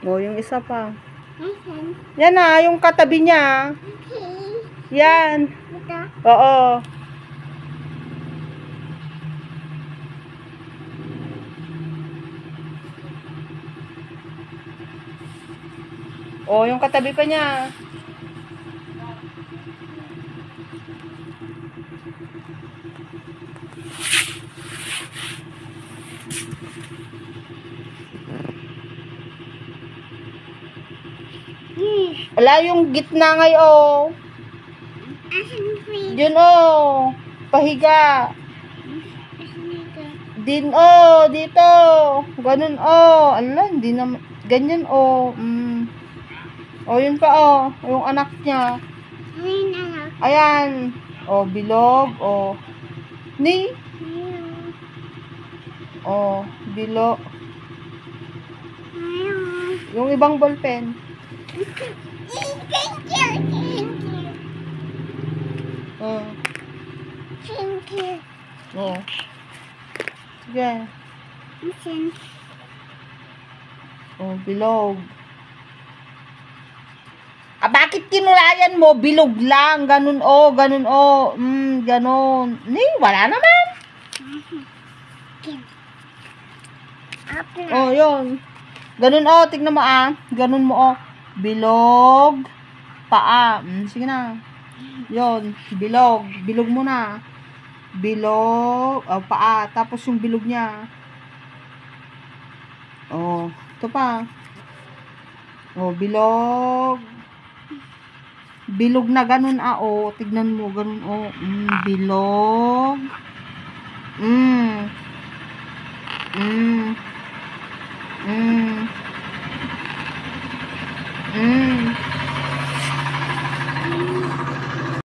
O, yung isa pa. Asan? Yan na, yung katabi niya. Okay. Yan. Ito. Oo. O, yung katabi pa niya. Wala yung gitna ngayon. Asan please? Yun o. Pahiga. Asan ito? Din o. Dito. Ganun o. Ala, hindi naman. Ganyan o. O, yun pa o. Yung anak niya. Ayun anak. Ayan. O, bilog. O. Ni. Ayun. O, bilog. Ayun. Yung ibang ballpen. Thank you. Thank you. O. Thank you. O. Sige. Asan? O, bilog. Ah, bakit kinulayan mo? Bilog lang. Ganun o. Ganun o. Ganun. Ni, wala naman. Open. Oh, yun. Ganun o. Tignan mo ah. Ganun mo o. Bilog. Paa. Sige na. Yun. Bilog. Bilog mo na. Bilog. Oh, paa. Tapos yung bilog niya. Oh. Ito pa. Oh, bilog. Bilog na ganun ah. Oh. Tignan mo. Ganun o. Bilog.